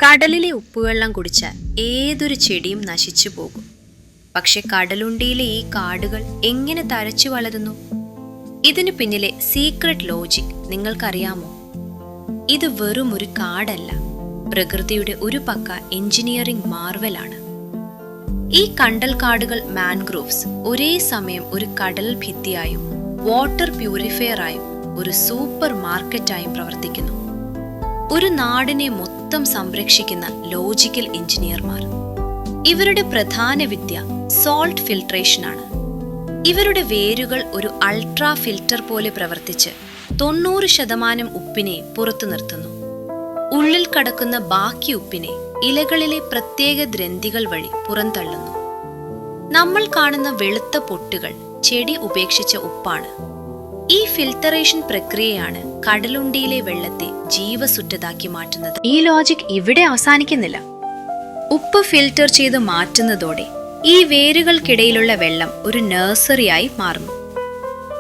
കടലിലെ ഉപ്പുവെള്ളം കുടിച്ചാൽ ഏതൊരു ചെടിയും നശിച്ചു പോകും. പക്ഷെ കടലുണ്ടിയിലെ ഈ കാടുകൾ എങ്ങനെ തഴച്ചു വളരുന്നു? ഇതിനു പിന്നിലെ സീക്രട്ട് ലോജിക് നിങ്ങൾക്കറിയാമോ? ഇത് വെറും ഒരു കാടല്ല, പ്രകൃതിയുടെ ഒരു പക്ക എഞ്ചിനീയറിംഗ് മാർവലാണ്. ഈ കണ്ടൽ കാടുകൾ മാൻഗ്രോവ്സ് ഒരേ സമയം ഒരു കടൽ ഭിത്തിയായും വാട്ടർ പ്യൂരിഫയറായും ഒരു സൂപ്പർ മാർക്കറ്റായും പ്രവർത്തിക്കുന്നു. ഒരു നാടിനെ മൊത്തം സംരക്ഷിക്കുന്ന ലോജിക്കൽ എഞ്ചിനീയർമാർ. ഇവരുടെ പ്രധാന വിദ്യ സോൾട്ട് ഫിൽട്രേഷനാണ്. ഇവരുടെ വേരുകൾ ഒരു അൾട്രാ ഫിൽറ്റർ പോലെ പ്രവർത്തിച്ച് 90% ഉപ്പിനെ പുറത്തു നിർത്തുന്നു. ഉള്ളിൽ കടക്കുന്ന ബാക്കി ഉപ്പിനെ ഇലകളിലെ പ്രത്യേക ഗ്രന്ഥികൾ വഴി പുറന്തള്ളുന്നു. നമ്മൾ കാണുന്ന വെളുത്ത പൊട്ടുകൾ ചെടി ഉപേക്ഷിച്ച ഉപ്പാണ്. ഈ ഫിൽട്ടറേഷൻ പ്രക്രിയയാണ് കടലുണ്ടിയിലെ വെള്ളത്തെ ജീവസുറ്റതാക്കി മാറ്റുന്നത്. ഈ ലോജിക് ഇവിടെ അവസാനിക്കുന്നില്ല. ഉപ്പ് ഫിൽട്ടർ ചെയ്ത് മാറ്റുന്നതോടെ ഈ വേരുകൾക്കിടയിലുള്ള വെള്ളം ഒരു നഴ്സറിയായി മാറുന്നു.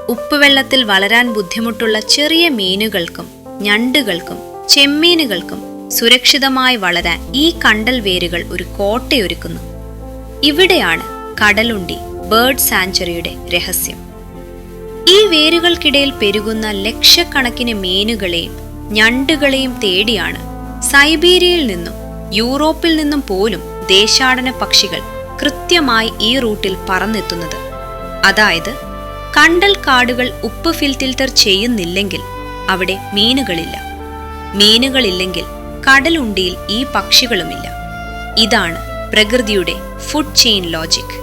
ഉപ്പുവെള്ളത്തിൽ വളരാൻ ബുദ്ധിമുട്ടുള്ള ചെറിയ മീനുകൾക്കും ഞണ്ടുകൾക്കും ചെമ്മീനുകൾക്കും സുരക്ഷിതമായി വളരാൻ ഈ കണ്ടൽ വേരുകൾ ഒരു കോട്ടയൊരുക്കുന്നു. ഇവിടെയാണ് കടലുണ്ടി ബേർഡ് സാങ്ച്വറിയുടെ രഹസ്യം. ഈ വേരുകൾക്കിടയിൽ പെരുകുന്ന ലക്ഷക്കണക്കിന് മീനുകളെയും ഞണ്ടുകളെയും തേടിയാണ് സൈബീരിയയിൽ നിന്നും യൂറോപ്പിൽ നിന്നും പോലും ദേശാടന പക്ഷികൾ കൃത്യമായി ഈ റൂട്ടിൽ പറന്നെത്തുന്നത്. അതായത് കണ്ടൽ കാടുകൾ ഉപ്പ് ഫിൽട്ടർ ചെയ്യുന്നില്ലെങ്കിൽ അവിടെ മീനുകളില്ല. മീനുകളില്ലെങ്കിൽ കടലുണ്ടിയിൽ ഈ പക്ഷികളുമില്ല. ഇതാണ് പ്രകൃതിയുടെ ഫുഡ് ചെയിൻ ലോജിക്.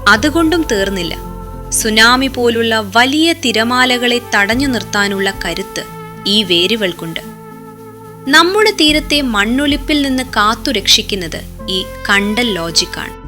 അതുകൊണ്ടും തീർന്നില്ല. സുനാമി പോലുള്ള വലിയ തിരമാലകളെ തടഞ്ഞു നിർത്താനുള്ള കരുത്ത് ഈ വേരുകൾക്കുണ്ട്. നമ്മുടെ തീരത്തെ മണ്ണൊലിപ്പിൽ നിന്ന് കാത്തുരക്ഷിക്കുന്നത് ഈ കണ്ടൽ ലോജിക്കാണ്.